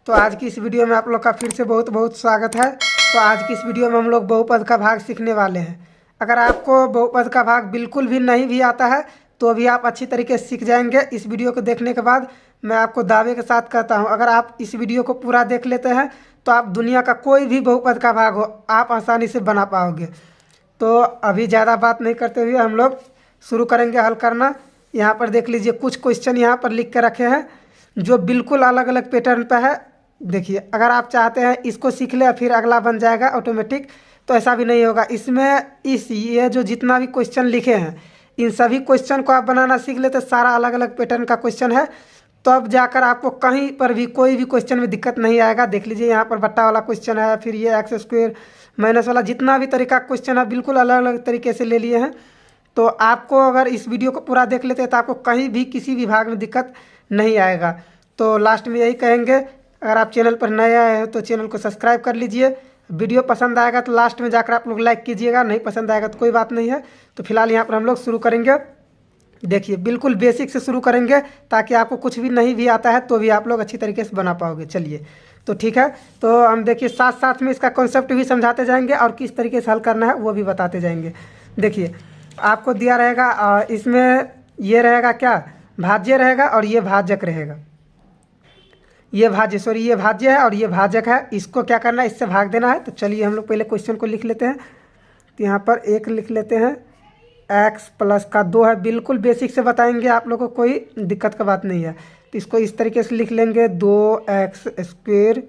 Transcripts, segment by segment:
तो आज की इस वीडियो में आप लोग का फिर से बहुत बहुत स्वागत है। तो आज की इस वीडियो में हम लोग बहुपद का भाग सीखने वाले हैं। अगर आपको बहुपद का भाग बिल्कुल भी नहीं भी आता है तो भी आप अच्छी तरीके से सीख जाएंगे। इस वीडियो को देखने के बाद मैं आपको दावे के साथ कहता हूँ, अगर आप इस वीडियो को पूरा देख लेते हैं तो आप दुनिया का कोई भी बहुपद का भाग हो आप आसानी से बना पाओगे। तो अभी ज़्यादा बात नहीं करते हुए हम लोग शुरू करेंगे हल करना। यहाँ पर देख लीजिए कुछ क्वेश्चन यहाँ पर लिख के रखे हैं जो बिल्कुल अलग अलग पैटर्न पे है। देखिए, अगर आप चाहते हैं इसको सीख ले फिर अगला बन जाएगा ऑटोमेटिक, तो ऐसा भी नहीं होगा। इसमें ये जो जितना भी क्वेश्चन लिखे हैं इन सभी क्वेश्चन को आप बनाना सीख लेते, सारा अलग अलग पैटर्न का क्वेश्चन है, तो अब जाकर आपको कहीं पर भी कोई भी क्वेश्चन में दिक्कत नहीं आएगा। देख लीजिए यहाँ पर बट्टा वाला क्वेश्चन है, फिर ये एक्स स्क्वायर माइनस वाला, जितना भी तरीका क्वेश्चन है बिल्कुल अलग अलग तरीके से ले लिए हैं। तो आपको अगर इस वीडियो को पूरा देख लेते हैं तो आपको कहीं भी किसी भी भाग में दिक्कत नहीं आएगा। तो लास्ट में यही कहेंगे, अगर आप चैनल पर नए आए हैं तो चैनल को सब्सक्राइब कर लीजिए। वीडियो पसंद आएगा तो लास्ट में जाकर आप लोग लाइक कीजिएगा, नहीं पसंद आएगा तो कोई बात नहीं है। तो फिलहाल यहाँ पर हम लोग शुरू करेंगे। देखिए, बिल्कुल बेसिक से शुरू करेंगे ताकि आपको कुछ भी नहीं भी आता है तो भी आप लोग अच्छी तरीके से बना पाओगे। चलिए तो ठीक है, तो हम देखिए साथ साथ में इसका कॉन्सेप्ट भी समझाते जाएंगे और किस तरीके से हल करना है वो भी बताते जाएंगे। देखिए आपको दिया रहेगा, इसमें ये रहेगा क्या, भाज्य रहेगा और ये भाजक रहेगा। ये भाज्य है और ये भाजक है। इसको क्या करना है, इससे भाग देना है। तो चलिए हम लोग पहले क्वेश्चन को लिख लेते हैं। तो यहाँ पर एक लिख लेते हैं, x प्लस का 2 है, बिल्कुल बेसिक से बताएंगे, आप लोगों को कोई दिक्कत का बात नहीं है। तो इसको इस तरीके से लिख लेंगे, 2x स्क्वायर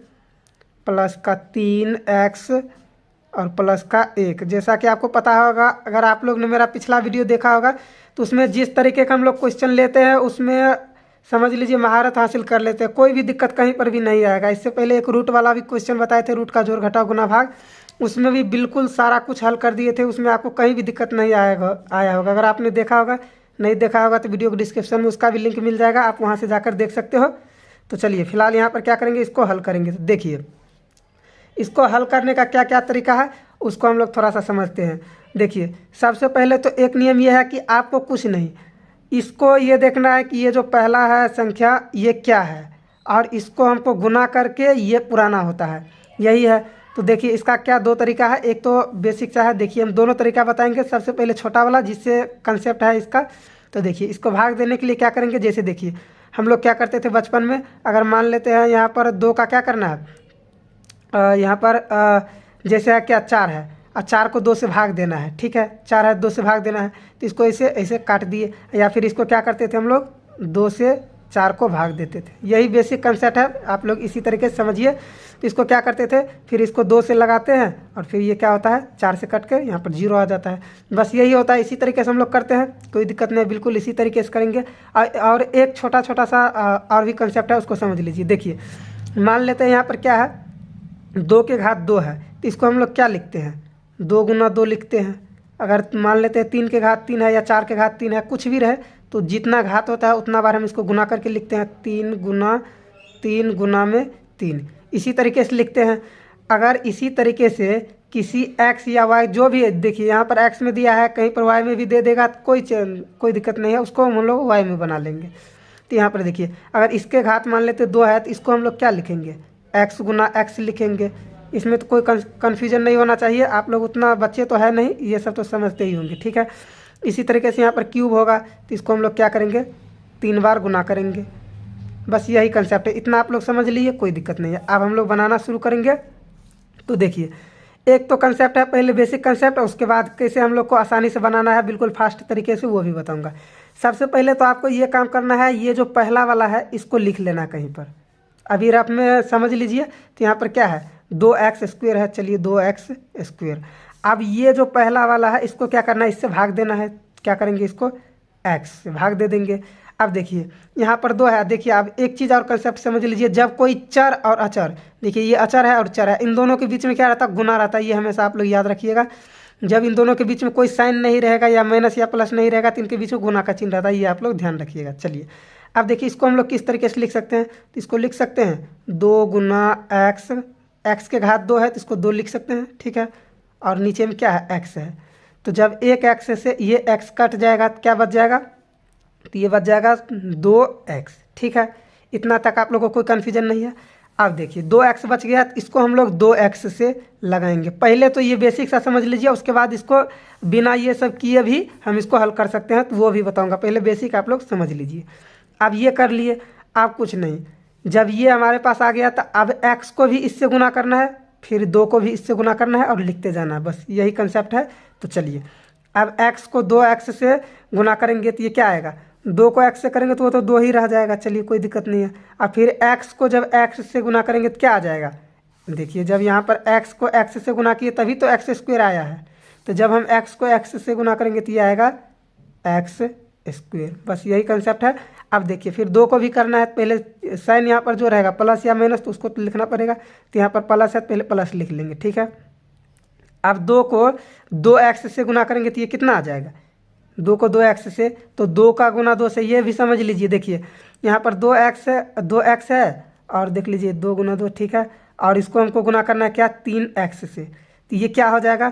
प्लस का 3x और प्लस का 1। जैसा कि आपको पता होगा, अगर आप लोग ने मेरा पिछला वीडियो देखा होगा तो उसमें जिस तरीके का हम लोग क्वेश्चन लेते हैं उसमें समझ लीजिए महारत हासिल कर लेते हैं, कोई भी दिक्कत कहीं पर भी नहीं आएगा। इससे पहले एक रूट वाला भी क्वेश्चन बताए थे, रूट का जोड़ घटाव गुना भाग, उसमें भी बिल्कुल सारा कुछ हल कर दिए थे, उसमें आपको कहीं भी दिक्कत नहीं आया होगा। अगर आपने देखा होगा, नहीं देखा होगा तो वीडियो को डिस्क्रिप्शन में उसका भी लिंक मिल जाएगा, आप वहाँ से जाकर देख सकते हो। तो चलिए फिलहाल यहाँ पर क्या करेंगे, इसको हल करेंगे। तो देखिए इसको हल करने का क्या क्या तरीका है उसको हम लोग थोड़ा सा समझते हैं। देखिए सबसे पहले तो एक नियम यह है कि आपको कुछ नहीं, इसको ये देखना है कि ये जो पहला है संख्या ये क्या है और इसको हमको गुना करके ये पुराना होता है, यही है। तो देखिए इसका क्या दो तरीका है, एक तो बेसिक सा है। देखिए हम दोनों तरीका बताएंगे। सबसे पहले छोटा वाला जिससे कंसेप्ट है इसका। तो देखिए इसको भाग देने के लिए क्या करेंगे, जैसे देखिए हम लोग क्या करते थे बचपन में, अगर मान लेते हैं यहाँ पर 2 का क्या करना है, यहाँ पर जैसे है क्या 4 है और 4 को 2 से भाग देना है, ठीक है, 4 है 2 से भाग देना है, तो इसको ऐसे ऐसे काट दिए, या फिर इसको क्या करते थे हम लोग 2 से 4 को भाग देते थे। यही बेसिक कंसेप्ट है, आप लोग इसी तरीके से समझिए। तो इसको क्या करते थे, फिर इसको 2 से लगाते हैं और फिर ये क्या होता है 4 से कट के यहाँ पर 0 आ जाता है। बस यही होता है, इसी तरीके से हम लोग करते हैं, कोई दिक्कत नहीं, बिल्कुल इसी तरीके से करेंगे। और एक छोटा छोटा सा और भी कंसेप्ट है, उसको समझ लीजिए। देखिए मान लेते हैं यहाँ पर क्या है, 2 के घात 2 है, तो इसको हम लोग क्या लिखते हैं, 2 गुना 2 लिखते हैं। अगर मान लेते हैं 3 के घात 3 है या 4 के घात 3 है, कुछ भी रहे, तो जितना घात होता है उतना बार हम इसको गुना करके लिखते हैं, 3 गुना में 3, इसी तरीके से लिखते हैं। अगर इसी तरीके से किसी x या y जो भी है, देखिए यहाँ पर x में दिया है, कहीं पर y में भी दे देगा तो कोई दिक्कत नहीं है, उसको हम लोग y में बना लेंगे। तो यहाँ पर देखिए अगर इसके घात मान लेते 2 है तो इसको हम लोग क्या लिखेंगे, x गुना x लिखेंगे। इसमें तो कोई कन्फ्यूजन नहीं होना चाहिए, आप लोग उतना बच्चे तो है नहीं, ये सब तो समझते ही होंगे, ठीक है। इसी तरीके से यहाँ पर क्यूब होगा तो इसको हम लोग क्या करेंगे, 3 बार गुना करेंगे। बस यही कंसेप्ट है, इतना आप लोग समझ लीजिए, कोई दिक्कत नहीं है। अब हम लोग बनाना शुरू करेंगे। तो देखिए एक तो कंसेप्ट है पहले बेसिक कंसेप्ट, और उसके बाद कैसे हम लोग को आसानी से बनाना है बिल्कुल फास्ट तरीके से, वो भी बताऊँगा। सबसे पहले तो आपको ये काम करना है, ये जो पहला वाला है इसको लिख लेना कहीं पर, अभी रफ में समझ लीजिए। तो यहाँ पर क्या है, 2x स्क्वायर है, चलिए 2x स्क्वायर। अब ये जो पहला वाला है इसको क्या करना है, इससे भाग देना है। क्या करेंगे, इसको x से भाग दे देंगे। अब देखिए यहाँ पर 2 है, देखिए अब एक चीज़ और कंसेप्ट समझ लीजिए, जब कोई चर और अचर, देखिए ये अचर है और चर है, इन दोनों के बीच में क्या रहता है, गुना रहता है, ये हमेशा आप लोग याद रखिएगा। जब इन दोनों के बीच में कोई साइन नहीं रहेगा या माइनस या प्लस नहीं रहेगा तो इनके बीच में गुना का चिन्ह रहता है, ये आप लोग ध्यान रखिएगा। चलिए अब देखिए इसको हम लोग किस तरीके से लिख सकते हैं, तो इसको लिख सकते हैं 2 गुना x के घात 2 है तो इसको 2 लिख सकते हैं, ठीक है, और नीचे में क्या है x है। तो जब एक x से ये x कट जाएगा तो क्या बच जाएगा, तो ये बच जाएगा 2x, ठीक है। इतना तक आप लोगों को कोई कन्फ्यूजन नहीं है। अब देखिए 2x बच गया, तो इसको हम लोग 2x से लगाएंगे। पहले तो ये बेसिक सा समझ लीजिए, उसके बाद इसको बिना ये सब किए भी हम इसको हल कर सकते हैं, तो वो भी बताऊंगा। पहले बेसिक आप लोग समझ लीजिए। अब ये कर लिए, अब कुछ नहीं, जब ये हमारे पास आ गया तो अब x को भी इससे गुना करना है, फिर 2 को भी इससे गुना करना है और लिखते जाना है, बस यही कंसेप्ट है। तो चलिए अब x को 2x से गुना करेंगे तो ये क्या आएगा, 2 को x से करेंगे तो वो तो 2 ही रह जाएगा। चलिए कोई दिक्कत नहीं है। अब फिर x को जब x से गुना करेंगे तो क्या आ जाएगा, देखिए जब यहाँ पर x को x से गुना किए तभी तो x स्क्वायर आया है, तो जब हम x को x से गुना करेंगे तो ये आएगा x स्क्वायर, बस यही कंसेप्ट है। अब देखिए फिर 2 को भी करना है, पहले साइन यहाँ पर जो रहेगा प्लस या माइनस तो उसको तो लिखना पड़ेगा, तो यहाँ पर प्लस है, पहले प्लस लिख लेंगे, ठीक है। अब 2 को 2x से गुना करेंगे तो ये कितना आ जाएगा, 2 को 2x से, तो 2 का गुना 2 से, ये भी समझ लीजिए। देखिए यहाँ पर 2x है और देख लीजिए 2 गुना 2, ठीक है, और इसको हमको गुना करना है क्या, 3x से, तो ये क्या हो जाएगा,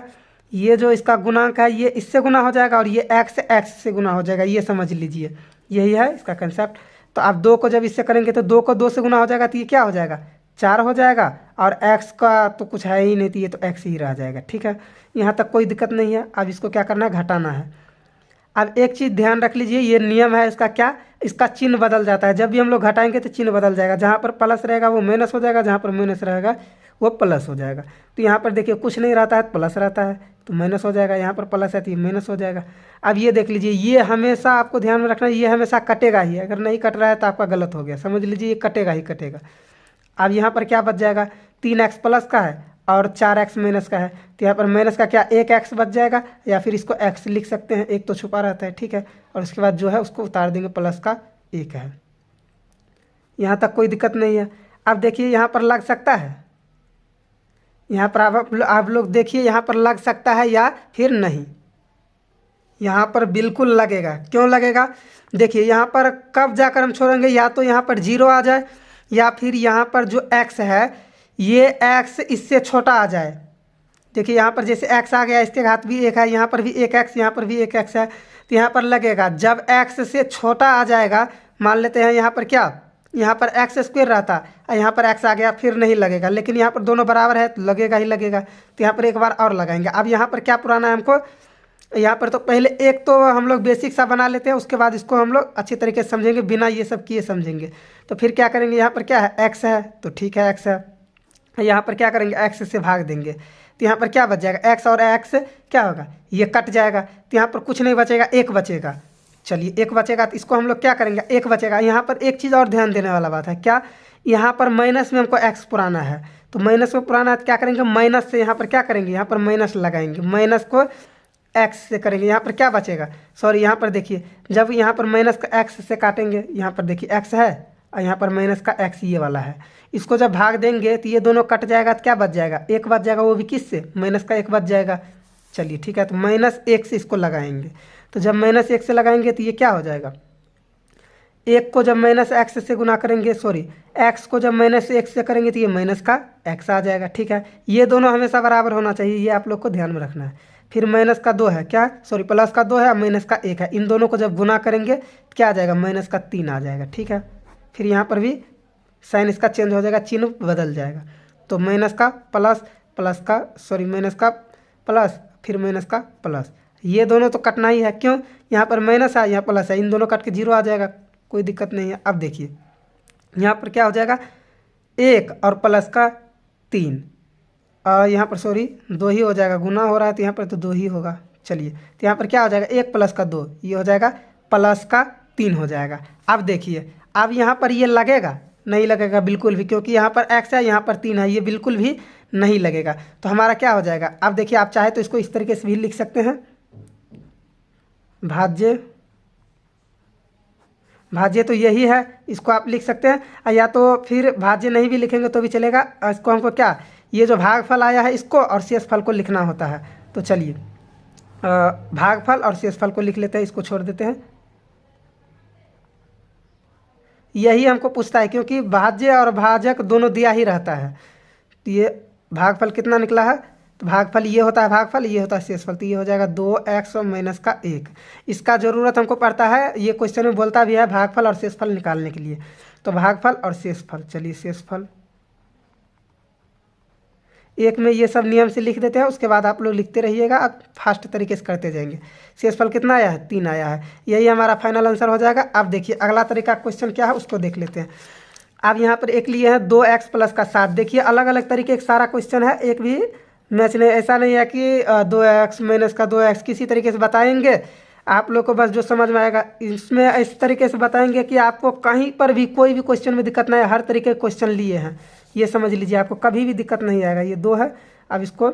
ये जो इसका गुणांक है ये इससे गुना हो जाएगा और ये x से गुना हो जाएगा, ये समझ लीजिए, यही है इसका कंसेप्ट। तो अब 2 को जब इससे करेंगे तो 2 को 2 से गुना हो जाएगा, तो ये क्या हो जाएगा, 4 हो जाएगा, और x का तो कुछ है ही नहीं, तो ये तो x ही रह जाएगा, ठीक है। यहाँ तक कोई दिक्कत नहीं है। अब इसको क्या करना है, घटाना है। अब एक चीज़ ध्यान रख लीजिए, ये नियम है इसका, क्या, इसका चिन्ह बदल जाता है। जब भी हम लोग घटाएंगे तो चिन्ह बदल जाएगा, जहाँ पर प्लस रहेगा वो माइनस हो जाएगा, जहाँ पर माइनस रहेगा वो प्लस हो जाएगा। तो यहाँ पर देखिए कुछ नहीं रहता है तो प्लस रहता है तो माइनस हो जाएगा, यहाँ पर प्लस है तो ये माइनस हो जाएगा। अब ये देख लीजिए, ये हमेशा आपको ध्यान में रखना है, ये हमेशा कटेगा ही, अगर नहीं कट रहा है तो आपका गलत हो गया, समझ लीजिए ये कटेगा ही कटेगा। अब यहाँ पर क्या बच जाएगा, 3x प्लस का है और 4x माइनस का है, तो यहाँ पर माइनस का क्या 1x बच जाएगा, या फिर इसको x लिख सकते हैं, एक तो छुपा रहता है, ठीक है, और उसके बाद जो है उसको उतार देंगे, प्लस का 1 है। यहाँ तक कोई दिक्कत नहीं है। अब देखिए यहाँ पर लग सकता है, यहाँ पर आप लोग देखिए यहाँ पर लग सकता है या फिर नहीं, यहाँ पर बिल्कुल लगेगा। क्यों लगेगा, देखिए यहाँ पर कब जाकर हम छोड़ेंगे, या तो यहाँ पर 0 आ जाए, या फिर यहाँ पर जो x है ये x इससे छोटा आ जाए। देखिए यहाँ पर जैसे x आ गया, इसके घात भी 1 है, यहाँ पर भी 1x, यहाँ पर भी 1x है, तो यहाँ पर लगेगा। जब x से छोटा आ जाएगा, मान लेते हैं यहाँ पर क्या, यहाँ पर x स्क्वायर रहता है, यहाँ पर x आ गया, फिर नहीं लगेगा, लेकिन यहाँ पर दोनों बराबर है तो लगेगा ही लगेगा। तो यहाँ पर एक बार और लगाएंगे। अब यहाँ पर क्या पुराना है हमको, यहाँ पर तो पहले एक तो हम लोग बेसिक सा बना लेते हैं, उसके बाद इसको हम लोग अच्छी तरीके से समझेंगे, बिना ये सब किए समझेंगे। तो फिर क्या करेंगे, यहाँ पर क्या है x है, तो ठीक है x है, यहाँ पर क्या करेंगे x से भाग देंगे, तो यहाँ पर क्या बच जाएगा, x और x क्या होगा, ये कट जाएगा, तो यहाँ पर कुछ नहीं बचेगा, 1 बचेगा। चलिए 1 बचेगा तो इसको हम लोग क्या करेंगे, 1 बचेगा। यहाँ पर एक चीज़ और ध्यान देने वाला बात है, क्या, यहाँ पर माइनस में हमको x पुराना है, तो माइनस में पुराना है तो क्या करेंगे, माइनस से यहाँ पर क्या करेंगे, यहाँ पर माइनस लगाएंगे, माइनस को x से करेंगे, यहाँ पर क्या बचेगा, सॉरी यहाँ पर देखिए, जब यहाँ पर माइनस का x से काटेंगे, यहाँ पर देखिए x है और यहाँ पर माइनस का x ये वाला है, इसको जब भाग देंगे तो ये दोनों कट जाएगा, तो क्या बच जाएगा, 1 बच जाएगा, वो भी किस से, माइनस का 1 बच जाएगा। चलिए ठीक है, तो -1 से इसको लगाएंगे, तो जब -1 से लगाएंगे तो ये क्या हो जाएगा, 1 को जब -x से गुना करेंगे, सॉरी x को जब -1 से करेंगे तो ये माइनस का x आ जाएगा, ठीक है। ये दोनों हमेशा बराबर होना चाहिए, ये आप लोग को ध्यान में रखना है। फिर माइनस का 2 है, क्या, सॉरी प्लस का 2 है, माइनस का 1 है, इन दोनों को जब गुना करेंगे तो क्या आ जाएगा, माइनस का 3 आ जाएगा, ठीक है। फिर यहाँ पर भी साइन इसका चेंज हो जाएगा, चिन्ह बदल जाएगा, तो माइनस का प्लस, प्लस का सॉरी माइनस का प्लस, फिर माइनस का प्लस, ये दोनों तो कटना ही है, क्यों, यहाँ पर माइनस है, यहाँ प्लस है, इन दोनों कट के 0 आ जाएगा, कोई दिक्कत नहीं है। अब देखिए यहाँ पर क्या हो जाएगा, 1 और प्लस का 3, और यहाँ पर सॉरी 2 ही हो जाएगा, गुना हो रहा है तो यहाँ पर तो 2 ही होगा। चलिए तो यहाँ पर क्या हो जाएगा, 1 प्लस का 2, ये हो जाएगा प्लस का 3 हो जाएगा। अब देखिए अब यहाँ पर ये लगेगा, नहीं लगेगा बिल्कुल भी, क्योंकि यहाँ पर x है, यहाँ पर 3 है, ये बिल्कुल भी नहीं लगेगा। तो हमारा क्या हो जाएगा, अब देखिए आप चाहे तो इसको इस तरीके से भी लिख सकते हैं, भाज्य, भाज्य तो यही है, इसको आप लिख सकते हैं, या तो फिर भाज्य नहीं भी लिखेंगे तो भी चलेगा। इसको हमको क्या, ये जो भागफल आया है इसको और शेषफल को लिखना होता है, तो चलिए भागफल और शेषफल को लिख लेते हैं, इसको छोड़ देते हैं। यही हमको पूछता है, क्योंकि भाज्य और भाजक दोनों दिया ही रहता है। तो ये भागफल कितना निकला है, तो भागफल ये होता है भागफल, ये होता है शेषफल, तो ये हो जाएगा 2x और माइनस का 1। इसका ज़रूरत हमको पड़ता है, ये क्वेश्चन में बोलता भी है भागफल और शेषफल निकालने के लिए। तो भागफल और शेषफल, चलिए शेषफल एक में ये सब नियम से लिख देते हैं, उसके बाद आप लोग लिखते रहिएगा, आप फास्ट तरीके से करते जाएंगे। शेषफल कितना आया है? 3 आया है। यही हमारा फाइनल आंसर हो जाएगा। अब देखिए अगला तरीका क्वेश्चन क्या है उसको देख लेते हैं। अब यहाँ पर एक लिए हैं 2x प्लस का 7। देखिए अलग अलग तरीके का सारा क्वेश्चन है, एक भी मैच नहीं, ऐसा नहीं है कि 2x माइनस का 2x किसी तरीके से बताएंगे। आप लोग को बस जो समझ में आएगा इसमें इस तरीके से बताएंगे कि आपको कहीं पर भी कोई भी क्वेश्चन में दिक्कत नहीं है। हर तरीके के क्वेश्चन लिए हैं, ये समझ लीजिए, आपको कभी भी दिक्कत नहीं आएगा। ये 2 है, अब इसको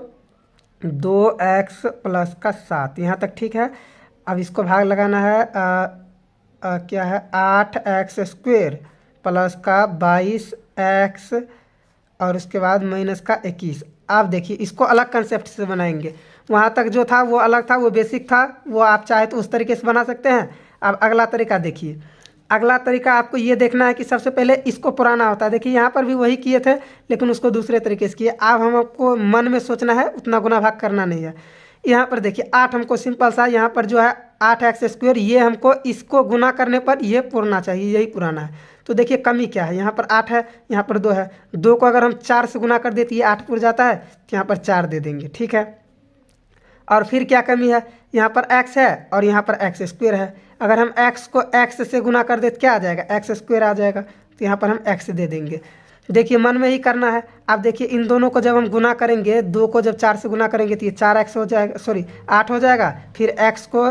2x प्लस का 7 यहाँ तक ठीक है। अब इसको भाग लगाना है क्या है 8x स्क्वेयर प्लस का 22x और उसके बाद माइनस का 21। आप देखिए इसको अलग कंसेप्ट से बनाएंगे। वहाँ तक जो था वो अलग था, वो बेसिक था, वो आप चाहे तो उस तरीके से बना सकते हैं। अब अगला तरीका देखिए। अगला तरीका आपको ये देखना है कि सबसे पहले इसको पुराना होता है। देखिए यहाँ पर भी वही किए थे लेकिन उसको दूसरे तरीके से किए। अब हम आपको मन में सोचना है, उतना गुना भाग करना नहीं है। यहाँ पर देखिए 8 हमको सिंपल सा, यहाँ पर जो है 8x स्क्वेयर, ये हमको इसको गुना करने पर ये पुराना चाहिए, यही पुराना है। तो देखिए कमी क्या है, यहाँ पर 8 है, यहाँ पर 2 है। 2 को अगर हम 4 से गुना कर देते ये 8 पुर जाता है, तो यहाँ पर 4 दे देंगे, ठीक है। और फिर क्या कमी है, यहाँ पर x है और यहाँ पर x स्क्वेयर है। अगर हम x को x से गुना कर दे तो क्या आ जाएगा, x स्क्वेयर आ जाएगा, तो यहाँ पर हम x दे देंगे। देखिए मन में ही करना है। अब देखिए इन दोनों को जब हम गुना करेंगे, 2 को जब 4 से गुना करेंगे तो ये 4x हो जाएगा, सॉरी 8 हो जाएगा। फिर x को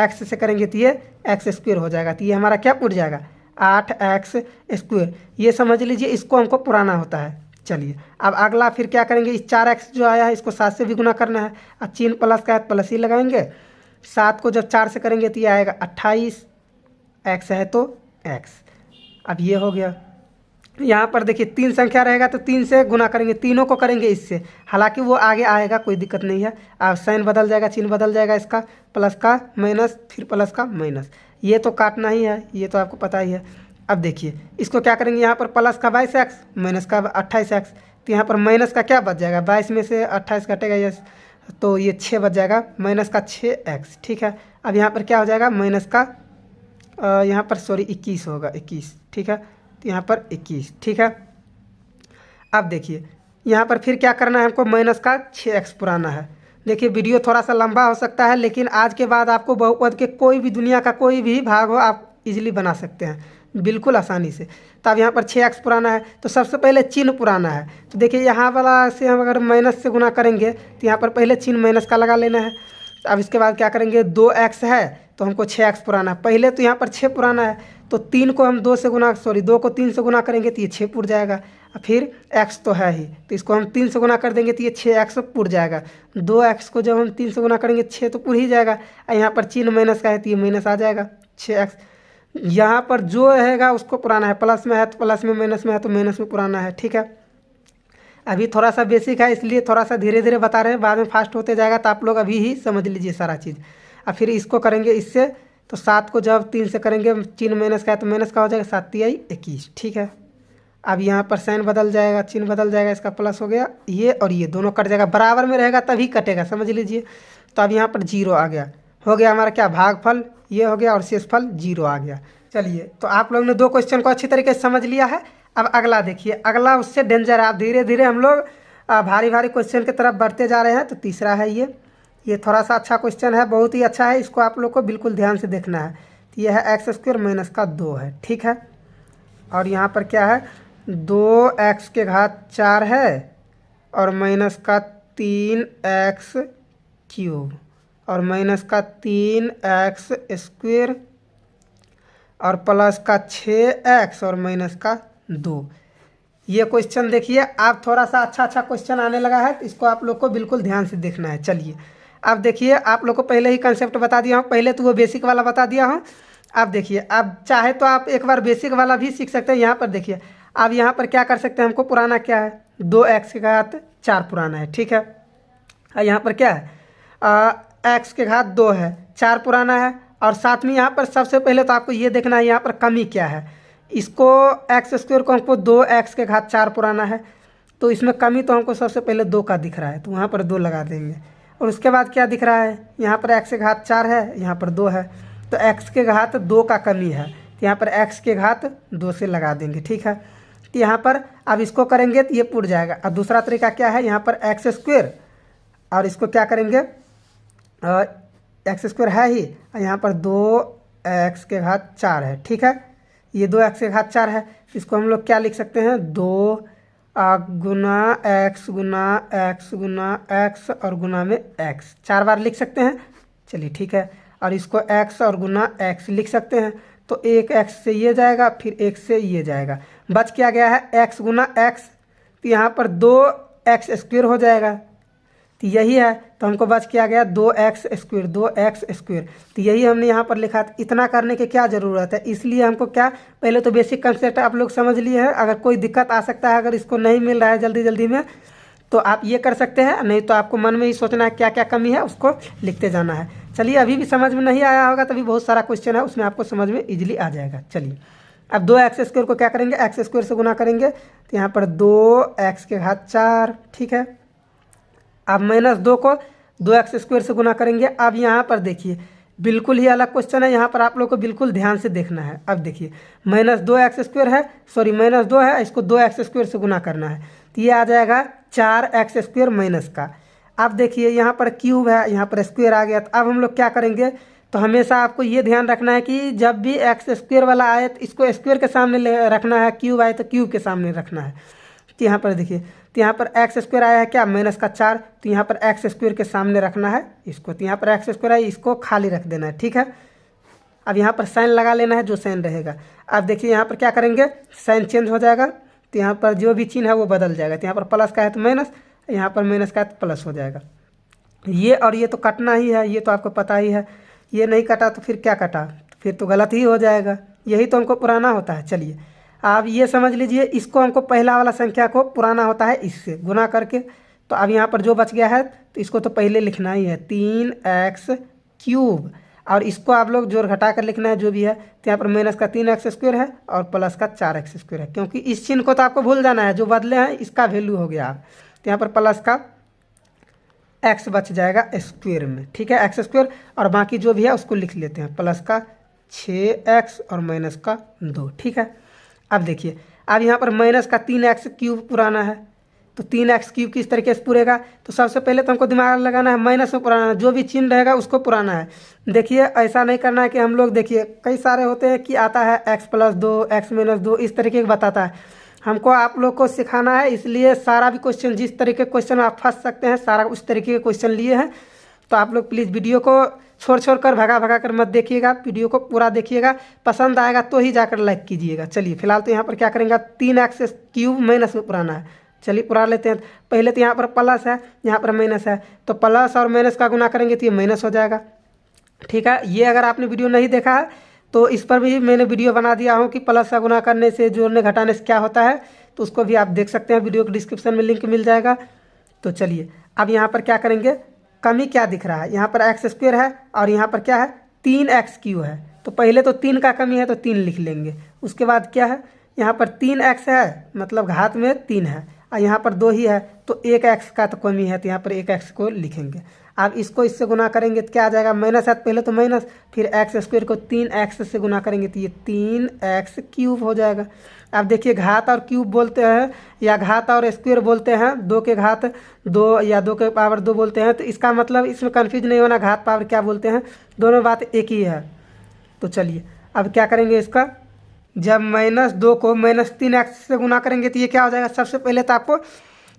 x से करेंगे तो ये x स्क्वेयर हो जाएगा, तो ये हमारा क्या उठ जाएगा 8x स्क्वेयर। ये समझ लीजिए इसको हमको पुराना होता है। चलिए अब अगला फिर क्या करेंगे, इस 4x जो आया है इसको 7 से भी गुना करना है। अब चिन्ह प्लस का है प्लस ही लगाएंगे। 7 को जब 4 से करेंगे तो ये आएगा 28, x है तो x। अब ये हो गया। यहाँ पर देखिए 3 संख्या रहेगा तो 3 से गुना करेंगे, तीनों को करेंगे इससे, हालांकि वो आगे आएगा, कोई दिक्कत नहीं है। अब साइन बदल जाएगा, चिन्ह बदल जाएगा, इसका प्लस का माइनस, फिर प्लस का माइनस, ये तो काटना ही है, ये तो आपको पता ही है। अब देखिए इसको क्या करेंगे, यहाँ पर प्लस का 22x माइनस का 28x, तो यहाँ पर माइनस का क्या बच जाएगा, 22 में से 28 कटेगा ये, तो ये 6 बच जाएगा, माइनस का 6x, ठीक है। अब यहाँ पर क्या हो जाएगा माइनस का यहाँ पर सॉरी 21 होगा, 21, ठीक है, तो यहाँ पर 21, ठीक है। अब देखिए यहाँ पर फिर क्या करना है हमको, माइनस का 6x पुराना है। देखिए वीडियो थोड़ा सा लंबा हो सकता है, लेकिन आज के बाद आपको बहुपद के कोई भी दुनिया का कोई भी भाग हो आप इजीली बना सकते हैं बिल्कुल आसानी से। तो अब यहाँ पर 6x पुराना है, तो सबसे पहले चिन्ह पुराना है। तो देखिए यहाँ वाला से हम अगर माइनस से गुना करेंगे तो यहाँ पर पहले चिन्ह माइनस का लगा लेना है। तो अब इसके बाद क्या करेंगे, 2x है तो हमको 6x पुराना है, पहले तो यहाँ पर 6 पुराना है, तो 3 को हम 2 को 3 से गुना करेंगे तो ये 6 पुर जाएगा। फिर x तो है ही, तो इसको हम 3 से गुना कर देंगे तो ये 6x पुर जाएगा। 2x को जब हम 3 से गुना करेंगे 6 तो पुर ही जाएगा। यहाँ पर चिन्ह माइनस का है तो ये माइनस आ जाएगा 6x। यहाँ पर जो रहेगा उसको पुराना है, प्लस में है तो प्लस में, माइनस में है तो माइनस में पुराना है, ठीक है। अभी थोड़ा सा बेसिक है इसलिए थोड़ा सा धीरे धीरे बता रहे हैं, बाद में फास्ट होते जाएगा तो आप लोग अभी ही समझ लीजिए सारा चीज़। अब फिर इसको करेंगे इससे, तो 7 को जब 3 से करेंगे, चिन्ह माइनस का है तो माइनस का हो जाएगा, 7 तिहाई 21, ठीक है। अब यहाँ पर साइन बदल जाएगा, चिन्ह बदल जाएगा, इसका प्लस हो गया, ये और ये दोनों कट जाएगा, बराबर में रहेगा तभी कटेगा, समझ लीजिए। तो अब यहाँ पर 0 आ गया, हो गया हमारा क्या भागफल, ये हो गया और शेषफल 0 आ गया। चलिए तो आप लोग ने 2 क्वेश्चन को अच्छी तरीके से समझ लिया है। अब अगला देखिए, अगला उससे डेंजर है। आप धीरे धीरे हम लोग भारी भारी क्वेश्चन की तरफ बढ़ते जा रहे हैं। तो तीसरा है ये थोड़ा सा अच्छा क्वेश्चन है, बहुत ही अच्छा है, इसको आप लोग को बिल्कुल ध्यान से देखना है। तो ये है x स्क्वायर माइनस का 2 है, ठीक है। और यहाँ पर क्या है, 2x के घात 4 है और माइनस का 3x क्यूब और माइनस का 3x स्क्वायर और प्लस का 6x और माइनस का 2। ये क्वेश्चन देखिए, आप थोड़ा सा अच्छा क्वेश्चन आने लगा है, तो इसको आप लोग को बिल्कुल ध्यान से देखना है। चलिए अब देखिए, आप लोग को पहले ही कंसेप्ट बता दिया हूँ, पहले तो वो बेसिक वाला बता दिया हूँ। अब देखिए, अब चाहे तो आप एक बार बेसिक वाला भी सीख सकते हैं। यहाँ पर देखिए, अब यहाँ पर क्या कर सकते हैं, हमको पुराना क्या है, 2x के घात 4 पुराना है, ठीक है। यहाँ पर क्या है, x के घात 2 है, 4 पुराना है, और साथ में यहाँ पर सबसे पहले तो आपको ये देखना है यहाँ पर कमी क्या है। इसको x स्क्वायर को हमको 2x के घात 4 पुराना है, तो इसमें कमी तो हमको सबसे पहले 2 का दिख रहा है, तो वहाँ पर 2 लगा देंगे। और उसके बाद क्या दिख रहा है, यहाँ पर x के घात 4 है, यहाँ पर 2 है, तो x के घात 2 का कमी है, तो यहाँ पर x के घात 2 से लगा देंगे, ठीक है। तो यहाँ पर अब इसको करेंगे तो ये पुट जाएगा। और दूसरा तरीका क्या है, यहाँ पर एक्स स्क्वायर और इसको क्या करेंगे, एक्स स्क्वायर है ही, और यहाँ पर 2x⁴ है। ठीक है, ये 2x⁴ है, इसको हम लोग क्या लिख सकते हैं, 2 गुना x गुना x गुना x और गुना में x 4 बार लिख सकते हैं। चलिए ठीक है, और इसको x और गुना x लिख सकते हैं। तो एक x से ये जाएगा, फिर एक से ये जाएगा, बच क्या गया है x गुना x, तो यहाँ पर 2x² हो जाएगा। तो यही है, तो हमको बच क्या गया 2x², 2x²। तो यही हमने यहाँ पर लिखा। इतना करने की क्या ज़रूरत है, इसलिए हमको क्या, पहले तो बेसिक कंसेप्ट आप लोग समझ लिए हैं। अगर कोई दिक्कत आ सकता है, अगर इसको नहीं मिल रहा है जल्दी जल्दी में, तो आप ये कर सकते हैं, नहीं तो आपको मन में ही सोचना है क्या क्या कमी है, उसको लिखते जाना है। चलिए, अभी भी समझ में नहीं आया होगा, तभी बहुत सारा क्वेश्चन है, उसमें आपको समझ में ईजिली आ जाएगा। चलिए, अब 2x² को क्या करेंगे, x² से गुना करेंगे, तो यहाँ पर 2x⁴। ठीक है, अब -2 को 2x² से गुना करेंगे। अब यहाँ पर देखिए, बिल्कुल ही अलग क्वेश्चन है, यहाँ पर आप लोग को बिल्कुल ध्यान से देखना है। अब देखिए, -2x² है, सॉरी -2 है, इसको 2x² से गुना करना है, तो ये आ जाएगा 4x² माइनस का। अब देखिए, यहाँ पर क्यूब है, यहाँ पर स्क्वायर आ गया। तो अब हम लोग क्या करेंगे, तो हमेशा आपको ये ध्यान रखना है कि जब भी x² वाला आए तो इसको स्क्वायर के सामने रखना है, क्यूब आए तो क्यूब के सामने रखना है। तो यहाँ पर देखिए, तो यहाँ पर x² आया है क्या, -4, तो यहाँ पर x² के सामने रखना है इसको। तो यहाँ पर x² है, इसको खाली रख देना है। ठीक है, अब यहाँ पर साइन लगा लेना है, जो साइन रहेगा। अब देखिए, यहाँ पर क्या करेंगे, साइन चेंज हो जाएगा, तो यहाँ पर जो भी चिन्ह है वो बदल जाएगा। तो यहाँ पर प्लस का है तो माइनस, यहाँ पर माइनस का है तो प्लस हो जाएगा। ये और ये तो कटना ही है, ये तो आपको पता ही है। ये नहीं कटा तो फिर क्या कटा, फिर तो गलत ही हो जाएगा। यही तो हमको पुराना होता है। चलिए, आप ये समझ लीजिए, इसको हमको पहला वाला संख्या को पुराना होता है इससे गुना करके। तो अब यहाँ पर जो बच गया है, तो इसको तो पहले लिखना ही है 3x3, और इसको आप लोग जोड़ घटा कर लिखना है जो भी है। तो यहाँ पर माइनस का 3x² है और प्लस का 4x² है, क्योंकि इस चिन्ह को तो आपको भूल जाना है, जो बदले हैं इसका वैल्यू हो गया। तो यहाँ पर प्लस का x बच जाएगा स्क्वायर में। ठीक है, x², और बाकी जो भी है उसको लिख लेते हैं, प्लस का 6x और माइनस का 2। ठीक है, अब देखिए, अब यहाँ पर माइनस का 3x³ पुराना है, तो 3x³ किस तरीके से पूरेगा, तो सबसे पहले तो हमको दिमाग लगाना है, माइनस में पुराना है, जो भी चिन्ह रहेगा उसको पुराना है। देखिए, ऐसा नहीं करना है कि हम लोग, देखिए कई सारे होते हैं कि आता है x+2 x-2 इस तरीके का बताता है। हमको आप लोग को सिखाना है, इसलिए सारा भी क्वेश्चन, जिस तरीके के क्वेश्चन आप फंस सकते हैं, सारा उस तरीके के क्वेश्चन लिए हैं। तो आप लोग प्लीज़ वीडियो को छोड़ कर भगा कर मत देखिएगा, वीडियो को पूरा देखिएगा, पसंद आएगा तो ही जाकर लाइक कीजिएगा। चलिए, फिलहाल तो यहाँ पर क्या करेंगे, 3x³ माइनस में पुराना है। चलिए पुरा लेते हैं। पहले तो यहाँ पर प्लस है, यहाँ पर माइनस है, तो प्लस और माइनस का गुना करेंगे तो ये माइनस हो जाएगा। ठीक है, ये अगर आपने वीडियो नहीं देखा है तो इस पर भी मैंने वीडियो बना दिया हूँ कि प्लस का गुना करने से, जोड़ने घटाने से क्या होता है, तो उसको भी आप देख सकते हैं, वीडियो के डिस्क्रिप्शन में लिंक मिल जाएगा। तो चलिए, अब यहाँ पर क्या करेंगे, कमी क्या दिख रहा है, यहाँ पर x² है और यहाँ पर क्या है 3x³ है। तो पहले तो 3 का कमी है तो 3 लिख लेंगे। उसके बाद क्या है, यहाँ पर 3x है, मतलब घात में 3 है, और यहाँ पर 2 ही है, तो 1x का तो कमी है, तो यहाँ पर 1x को लिखेंगे। अब इसको इससे गुना करेंगे तो क्या आ जाएगा, माइनस है पहले तो माइनस, फिर x² को 3x से गुना करेंगे तो ये 3x³ हो जाएगा। अब देखिए, घात और क्यूब बोलते हैं या घात और स्क्वायर बोलते हैं, 2 के घात 2 या 2 के पावर 2 बोलते हैं, तो इसका मतलब इसमें कन्फ्यूज नहीं होना, घात पावर क्या बोलते हैं, दोनों बात एक ही है। तो चलिए, अब क्या करेंगे, इसका जब -2 को -3x से गुना करेंगे तो ये क्या हो जाएगा, सबसे पहले तो आपको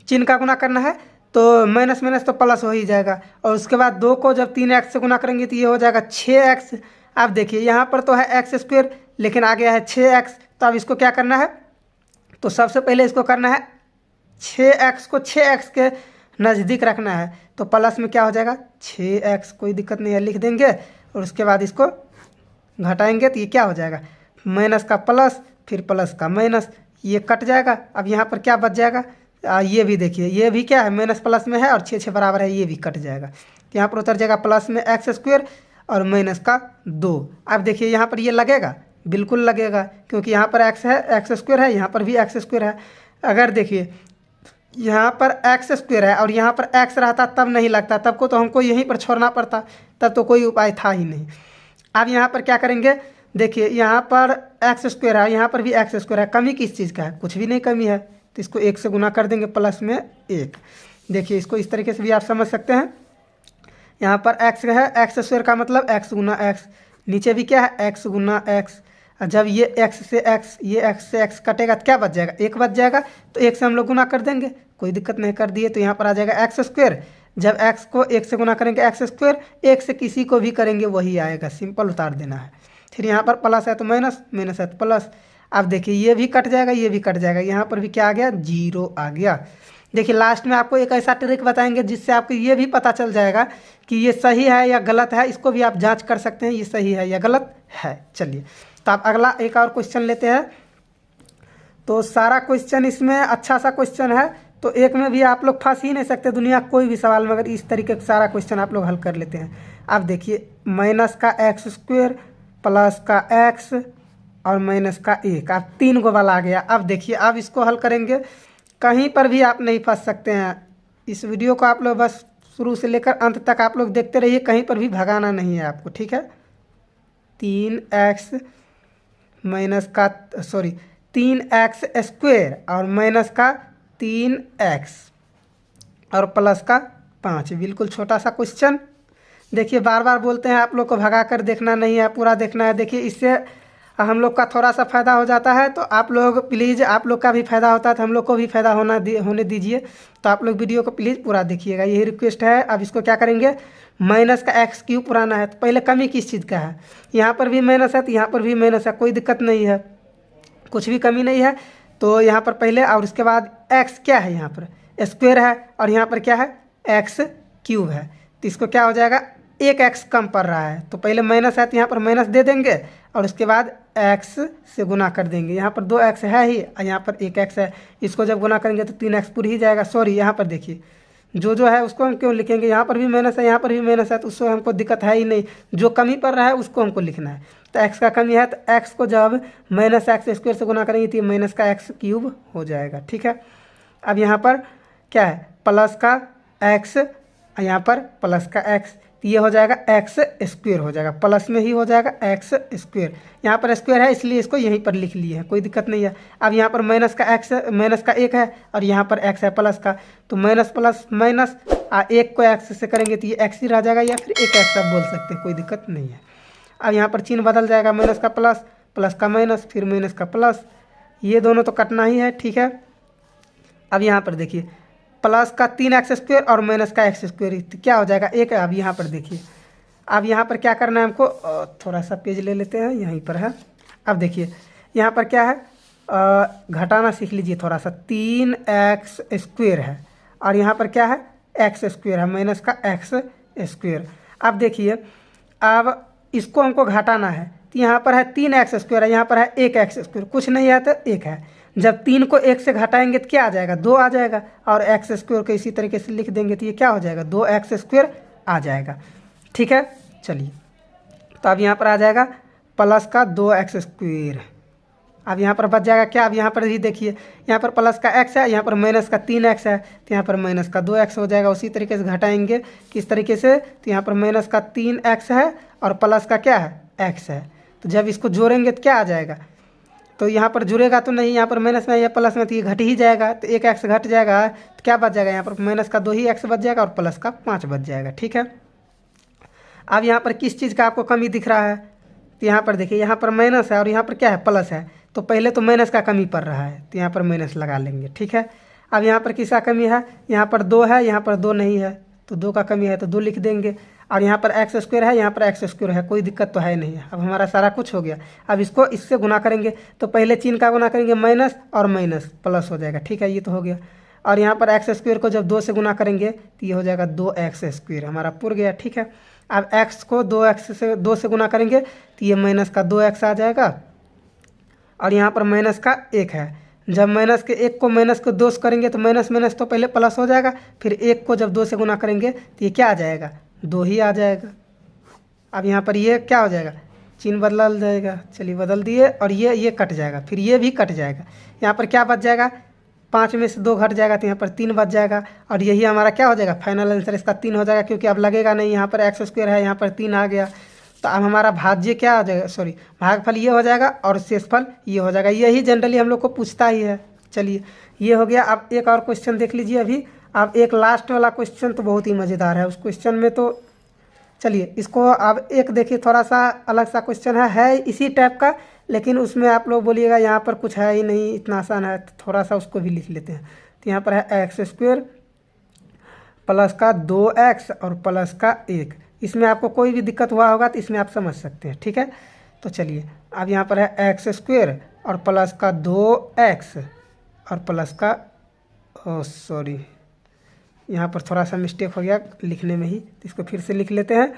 चिन्ह का गुना करना है, तो माइनस माइनस तो प्लस हो ही जाएगा, और उसके बाद 2 को जब 3x से गुना करेंगे तो ये हो जाएगा 6x। अब देखिए, यहाँ पर तो है x², लेकिन आ गया है 6x, तो अब इसको क्या करना है, तो सबसे पहले इसको करना है 6x को 6x के नज़दीक रखना है, तो प्लस में क्या हो जाएगा 6x, कोई दिक्कत नहीं है, लिख देंगे, और उसके बाद इसको घटाएंगे तो ये क्या हो जाएगा, माइनस का प्लस, फिर प्लस का माइनस, ये कट जाएगा। अब यहाँ पर क्या बच जाएगा, ये भी देखिए, ये भी क्या है, माइनस प्लस में है और 6 बराबर है, ये भी कट जाएगा। तो यहाँ पर उतर जाएगा प्लस में x² और माइनस का 2। अब देखिए, यहाँ पर ये लगेगा, बिल्कुल लगेगा, क्योंकि यहाँ पर x है, x² है, यहाँ पर भी x² है। अगर देखिए, यहाँ पर x² है और यहाँ पर x रहता तब नहीं लगता, तब को तो हमको यहीं पर छोड़ना पड़ता, तब तो कोई उपाय था ही नहीं। अब यहाँ पर क्या करेंगे, देखिए यहाँ पर एक्स स्क्वायर है, यहाँ पर भी एक्स स्क्वायर है। कमी किस चीज़ का है? कुछ भी नहीं कमी है, तो इसको एक से गुना कर देंगे प्लस में एक। देखिए इसको इस तरीके से भी आप समझ सकते हैं। यहाँ पर एक्स है, एक्स स्क्वायर का मतलब एक्स गुना एक्स, नीचे भी क्या है एक्स गुना एक्स। जब ये एक्स से एक्स, ये एक्स से एक्स कटेगा तो क्या बच जाएगा? एक बच जाएगा, तो एक से हम लोग गुना कर देंगे, कोई दिक्कत नहीं। कर दिए तो यहाँ पर आ जाएगा एक्स स्क्वायर। जब एक्स को एक से गुना करेंगे एक्स स्क्वायर, एक से किसी को भी करेंगे वही आएगा, सिंपल उतार देना है। फिर यहाँ पर प्लस है तो माइनस, माइनस है तो प्लस। अब देखिए ये भी कट जाएगा, ये भी कट जाएगा, यहाँ पर भी क्या आ गया? जीरो आ गया। देखिए लास्ट में आपको एक ऐसा ट्रिक बताएंगे जिससे आपको ये भी पता चल जाएगा कि ये सही है या गलत है। इसको भी आप जांच कर सकते हैं ये सही है या गलत है। चलिए तो आप अगला एक और क्वेश्चन लेते हैं। तो सारा क्वेश्चन इसमें अच्छा सा क्वेश्चन है, तो एक में भी आप लोग फंस ही नहीं सकते दुनिया कोई भी सवाल में, अगर इस तरीके का सारा क्वेश्चन आप लोग हल कर लेते हैं। अब देखिए माइनस का एक्स स्क्वायर प्लस का एक्स और माइनस का एक, अब 3 गो वाला आ गया। अब देखिए अब इसको हल करेंगे, कहीं पर भी आप नहीं फंस सकते हैं। इस वीडियो को आप लोग बस शुरू से लेकर अंत तक आप लोग देखते रहिए, कहीं पर भी भगाना नहीं है आपको, ठीक है। 3x माइनस का 3x स्क्वायर और माइनस का 3x और प्लस का 5, बिल्कुल छोटा सा क्वेश्चन। देखिए बार बार बोलते हैं आप लोग को भगा कर देखना नहीं है, पूरा देखना है। देखिए इससे हम लोग का थोड़ा सा फ़ायदा हो जाता है, तो आप लोग प्लीज़, आप लोग का भी फ़ायदा होता है तो हम लोग को भी फ़ायदा होने दीजिए। तो आप लोग वीडियो को प्लीज़ पूरा देखिएगा, यही रिक्वेस्ट है। अब इसको क्या करेंगे? माइनस का एक्स क्यूब पुराना है, तो पहले कमी किस चीज़ का है? यहाँ पर भी माइनस है तो यहाँ पर भी माइनस है, कोई दिक्कत नहीं है, कुछ भी कमी नहीं है। तो यहाँ पर पहले और उसके बाद एक्स क्या है? यहाँ पर स्क्वायर है और यहाँ पर क्या है? एक्स क्यूब है। तो इसको क्या हो जाएगा? एक एक्स कम पड़ रहा है, तो पहले माइनस है तो यहाँ पर माइनस दे देंगे और उसके बाद एक्स से गुना कर देंगे। यहाँ पर 2 एक्स है ही और यहाँ पर 1 एक्स है, इसको जब गुना करेंगे तो 3 एक्स पूरी ही जाएगा। सॉरी यहाँ पर देखिए जो है उसको हम क्यों लिखेंगे? यहाँ पर भी माइनस है, यहाँ पर भी माइनस है, तो उससे हमको दिक्कत है ही नहीं। जो कमी पड़ रहा है उसको हमको लिखना है। तो एक्स का कमी है तो एक्स को जब माइनस एक्स स्क्वायर से गुना करेंगे तो ये माइनस का एक्स क्यूब हो जाएगा, ठीक है। अब यहाँ पर क्या है? प्लस का एक्स, यहाँ पर प्लस का एक्स, ये हो जाएगा एक्स स्क्वायर हो जाएगा, प्लस में ही हो जाएगा एक्स स्क्वायर। यहाँ पर स्क्वायर है इसलिए इसको यहीं पर लिख लिए हैं, कोई दिक्कत नहीं है। अब यहाँ पर माइनस का एक्स, माइनस का 1 है और यहाँ पर एक्स है प्लस का, तो माइनस प्लस माइनस, 1 को एक्स से करेंगे तो ये एक्स ही रह जाएगा, या फिर 1 एक्स आप बोल सकते हैं, कोई दिक्कत नहीं है। अब यहाँ पर चिन्ह बदल जाएगा, माइनस का प्लस, प्लस का माइनस, फिर माइनस का प्लस, ये दोनों तो कटना ही है, ठीक है। अब यहाँ पर देखिए प्लस का 3x स्क्वायर और माइनस का एक्स स्क्वायर, तो क्या हो जाएगा? 1 है। अब यहाँ पर देखिए, अब यहाँ पर क्या करना है हमको? थोड़ा सा पेज ले लेते हैं, यहीं पर है। अब देखिए यहाँ पर क्या है? घटाना सीख लीजिए थोड़ा सा। 3x स्क्वायर है और यहाँ पर क्या है? एक्स स्क्वायर है, माइनस का एक्स स्क्वायर। अब देखिए अब इसको हमको घटाना है, तो यहाँ पर है 3x स्क्वायर है, यहाँ पर है 1x स्क्वायर, कुछ नहीं है तो 1 है। जब 3 को 1 से घटाएंगे तो क्या आ जाएगा? 2 आ जाएगा, और एक्स स्क्वायर को इसी तरीके से लिख देंगे तो ये क्या हो जाएगा? 2x स्क्वायर आ जाएगा, ठीक है। चलिए तो अब यहाँ पर आ जाएगा प्लस का 2x स्क्वायर। अब यहाँ पर बच जाएगा क्या? अब यहाँ पर ही देखिए, यहाँ पर प्लस का x है, यहाँ पर माइनस का 3x है, तो यहाँ पर माइनस का 2x हो जाएगा। उसी तरीके से घटाएंगे किस तरीके से? तो यहाँ पर माइनस का 3x है और प्लस का क्या है? x है। तो जब इसको जोड़ेंगे तो क्या आ जाएगा? तो यहाँ पर जुड़ेगा तो नहीं, यहाँ पर माइनस में या प्लस में, तो ये घट ही जाएगा, तो 1 एक्स घट जाएगा तो क्या बच जाएगा? यहाँ पर माइनस का 2 ही एक्स बच जाएगा और प्लस का 5 बच जाएगा, ठीक है। अब यहाँ पर किस चीज़ का आपको कमी दिख रहा है? तो यहाँ पर देखिए, यहाँ पर माइनस है और यहाँ पर क्या है? प्लस है, तो पहले तो माइनस का कमी पड़ रहा है, तो यहाँ पर माइनस लगा लेंगे, ठीक है। अब यहाँ पर किसका कमी है? यहाँ पर 2 है, यहाँ पर 2 नहीं है, तो 2 का कमी है तो 2 लिख देंगे। और यहाँ पर एक्स स्क्वायर है, यहाँ पर एक्स स्क्वायर है, कोई दिक्कत तो है नहीं है। अब हमारा सारा कुछ हो गया। अब इसको इससे गुना करेंगे, तो पहले चिन्ह का गुना करेंगे, माइनस और माइनस प्लस हो जाएगा, ठीक है, ये तो हो गया। और यहाँ पर एक्स स्क्वायर को जब 2 से गुना करेंगे तो ये हो जाएगा 2x स्क्वायर, हमारा पूर गया, ठीक है। अब x को 2 से गुना करेंगे तो ये माइनस का 2x आ जाएगा और यहाँ पर माइनस का 1 है। जब माइनस के 1 को माइनस को 2 से करेंगे तो माइनस माइनस तो पहले प्लस हो जाएगा, फिर 1 को जब 2 से गुना करेंगे तो ये क्या आ जाएगा? 2 ही आ जाएगा। अब यहाँ पर ये क्या हो जाएगा? चिन्ह बदल जाएगा, चलिए बदल दिए, और ये कट जाएगा, फिर ये भी कट जाएगा। यहाँ पर क्या बच जाएगा? 5 में से 2 घट जाएगा तो यहाँ पर 3 बच जाएगा, और यही हमारा क्या हो जाएगा? फाइनल आंसर इसका 3 हो जाएगा, क्योंकि अब लगेगा नहीं, यहाँ पर एक्स स्क्वायर है, यहाँ पर 3 आ गया। तो अब हमारा भाज्य क्या हो जाएगा, सॉरी भागफल ये हो जाएगा और शेषफल ये हो जाएगा। यही जनरली हम लोग को पूछता ही है। चलिए ये हो गया। अब एक और क्वेश्चन देख लीजिए अभी। अब एक लास्ट वाला क्वेश्चन तो बहुत ही मज़ेदार है। उस क्वेश्चन में तो चलिए इसको अब एक देखिए, थोड़ा सा अलग सा क्वेश्चन है इसी टाइप का, लेकिन उसमें आप लोग बोलिएगा यहाँ पर कुछ है ही नहीं, इतना आसान है, तो थोड़ा सा उसको भी लिख लेते हैं। तो यहाँ पर है एक्स स्क्वायर प्लस का 2x और प्लस का 1। इसमें आपको कोई भी दिक्कत हुआ होगा तो इसमें आप समझ सकते हैं, ठीक है। तो चलिए अब यहाँ पर है एक्स स्क्वायर और प्लस का 2x और प्लस का, सॉरी यहाँ पर थोड़ा सा मिस्टेक हो गया लिखने में ही, तो इसको फिर से लिख लेते हैं।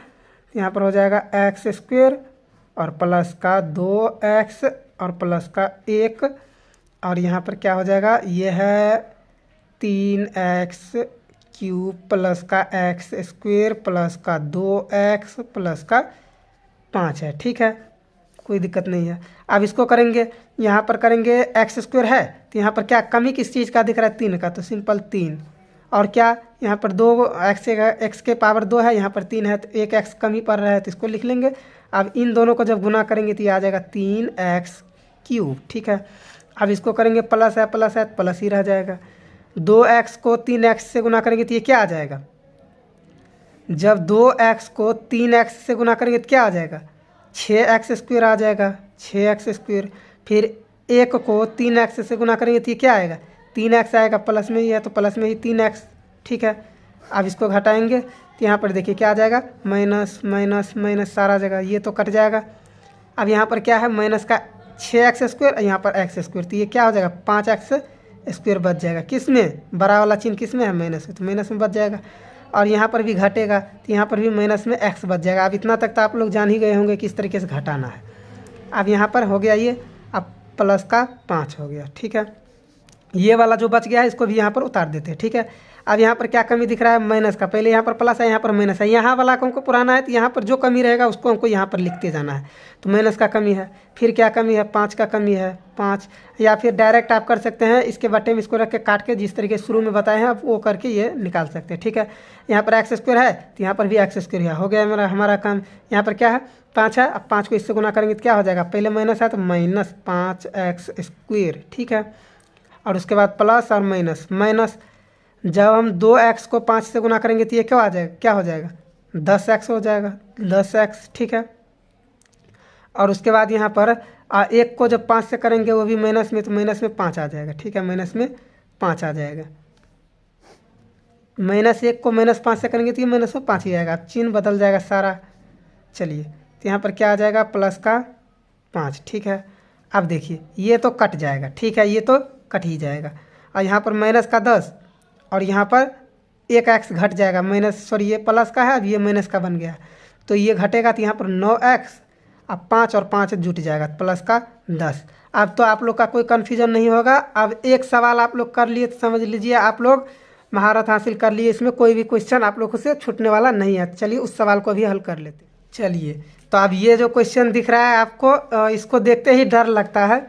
यहाँ पर हो जाएगा एक्स स्क्वायर और प्लस का 2x और प्लस का 1, और यहाँ पर क्या हो जाएगा, ये है 3x क्यूब प्लस का एक्स स्क्वायर प्लस का 2x प्लस का 5 है, ठीक है, कोई दिक्कत नहीं है। अब इसको करेंगे, यहाँ पर करेंगे एक्स स्क्वायर है तो यहाँ पर क्या कमी किस चीज़ का दिख रहा है, 3 का, तो सिंपल 3, और क्या यहाँ पर 2x के पावर 2 है, यहाँ पर 3 है तो 1x कमी पड़ रहा है तो इसको लिख लेंगे। अब इन दोनों को जब गुना करेंगे तो ये आ जाएगा 3x क्यूब, ठीक है। अब इसको करेंगे प्लस है तो प्लस ही रह जाएगा। 2x को 3x से गुना करेंगे तो ये क्या आ जाएगा, जब 2x को 3x से गुना करेंगे तो क्या आ जाएगा, 6x स्क्वायर आ जाएगा, 6x स्क्वायर। फिर 1 को 3x से गुना करेंगे तो ये क्या आएगा, 3x आएगा, प्लस में ही है तो प्लस में ही 3x, ठीक है। अब इसको घटाएंगे तो यहाँ पर देखिए क्या आ जाएगा, माइनस माइनस माइनस सारा जगह ये तो कट जाएगा। अब यहाँ पर क्या है, माइनस का 6x स्क्वायर, यहाँ पर x स्क्वायर, तो ये क्या हो जाएगा 5x स्क्वायर बच जाएगा। किस में, बड़ा वाला चिन्ह किस में है, माइनस में, तो माइनस में बच जाएगा। और यहाँ पर भी घटेगा तो यहाँ पर भी माइनस में x बच जाएगा। अब इतना तक तो आप लोग जान ही गए होंगे किस तरीके से घटाना है। अब यहाँ पर हो गया ये, अब प्लस का 5 हो गया, ठीक है। ये वाला जो बच गया है इसको भी यहाँ पर उतार देते हैं, ठीक है। अब यहाँ पर क्या कमी दिख रहा है, माइनस का, पहले यहाँ पर प्लस है यहाँ पर माइनस है, यहाँ वाला को हमको पुराना है तो यहाँ पर जो कमी रहेगा उसको हमको यहाँ पर लिखते जाना है। तो माइनस का कमी है, फिर क्या कमी है, 5 का कमी है, 5, या फिर डायरेक्ट आप कर सकते हैं इसके बटे में इसको रख के काट के जिस तरीके शुरू में बताए हैं आप वो करके ये निकाल सकते हैं, ठीक है। यहाँ पर एक्स स्क्वायर है तो यहाँ पर भी एक्स स्क्वायर है, हो गया हमारा काम। यहाँ पर क्या है, 5 है, अब 5 को इससे गुना करेंगे तो क्या हो जाएगा, पहले माइनस है तो माइनस 5x स्क्वायर, ठीक है। और उसके बाद प्लस और माइनस, माइनस जब हम 2x को 5 से गुना करेंगे तो ये क्या आ जाएगा, क्या हो जाएगा, 10x हो जाएगा, 10x, ठीक है। और उसके बाद यहाँ पर 1 को जब 5 से करेंगे वो भी माइनस में, तो माइनस में 5 आ जाएगा, ठीक है, माइनस में 5 आ जाएगा। -1 को -5 से करेंगे तो ये माइनस में 5 ही आएगा, चिन्ह बदल जाएगा सारा। चलिए तो यहाँ पर क्या आ जाएगा, प्लस का 5, ठीक है। अब देखिए ये तो कट जाएगा, ठीक है, ये तो कट ही जाएगा। और यहाँ पर माइनस का 10 और यहाँ पर 1x घट जाएगा, माइनस, सॉरी ये प्लस का है अब ये माइनस का बन गया, तो ये घटेगा तो यहाँ पर 9x, अब 5 और 5 जुट जाएगा प्लस का 10। अब तो आप लोग का कोई कन्फ्यूजन नहीं होगा। अब एक सवाल आप लोग कर लिए तो समझ लीजिए आप लोग महारत हासिल कर लिए, इसमें कोई भी क्वेश्चन आप लोगों से छूटने वाला नहीं है। चलिए उस सवाल को भी हल कर लेते। चलिए तो अब ये जो क्वेश्चन दिख रहा है आपको, इसको देखते ही डर लगता है।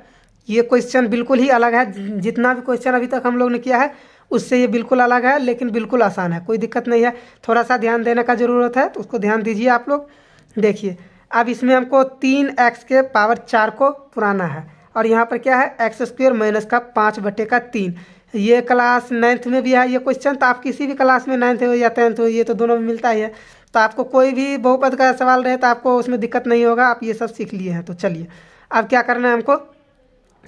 ये क्वेश्चन बिल्कुल ही अलग है, जितना भी क्वेश्चन अभी तक हम लोग ने किया है उससे ये बिल्कुल अलग है, लेकिन बिल्कुल आसान है, कोई दिक्कत नहीं है। थोड़ा सा ध्यान देने का ज़रूरत है तो उसको ध्यान दीजिए आप लोग। देखिए अब इसमें हमको 3x के पावर 4 को पुराना है, और यहाँ पर क्या है, एक्स स्क्वायर माइनस का 5/3। ये क्लास 9th में भी है ये क्वेश्चन, तो आप किसी भी क्लास में 9th हो या 10th हो, ये तो दोनों में मिलता ही है। तो आपको कोई भी बहुपद का सवाल रहे तो आपको उसमें दिक्कत नहीं होगा, आप ये सब सीख लिए हैं। तो चलिए अब क्या करना है हमको,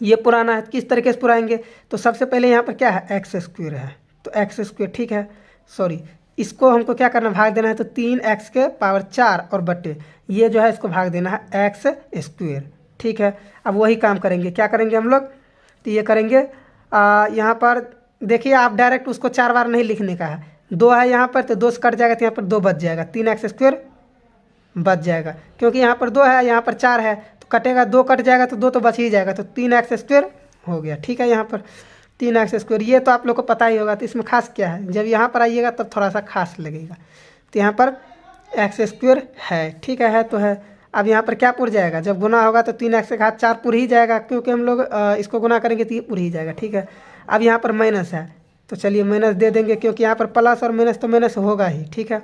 ये पुराना है, किस तरीके से पुराएंगे। तो सबसे पहले यहाँ पर क्या है, एक्स स्क्वायर है, तो एक्स स्क्वायर, ठीक है, सॉरी इसको हमको क्या करना, भाग देना है। तो 3x के पावर 4 और बट्टे ये जो है इसको भाग देना है एक्स स्क्वायर, ठीक है। अब वही काम करेंगे, क्या करेंगे हम लोग, तो ये करेंगे यहाँ पर देखिए आप डायरेक्ट उसको 4 बार नहीं लिखने का है, 2 है यहाँ पर तो 2 से कट जाएगा तो यहाँ पर 2 बच जाएगा, 3x स्क्वायर बच जाएगा, क्योंकि यहाँ पर 2 है यहाँ पर 4 है तो कटेगा, 2 कट जाएगा तो 2 तो बच ही जाएगा, तो 3x स्क्वायर हो गया, ठीक है। यहाँ पर 3x स्क्वायर ये तो आप लोग को पता ही होगा, तो इसमें खास क्या है, जब यहाँ पर आइएगा तब थोड़ा सा खास लगेगा। तो यहाँ पर एक्स स्क्वायर है, ठीक है तो है। अब यहाँ पर क्या पुर जाएगा, जब गुना होगा तो 3x के घात 4 पुर ही जाएगा, क्योंकि हम लोग इसको गुना करेंगे तो ये पुर ही जाएगा, ठीक है। अब यहाँ पर माइनस है तो चलिए माइनस दे देंगे, क्योंकि यहाँ पर प्लस और माइनस तो माइनस होगा ही, ठीक है।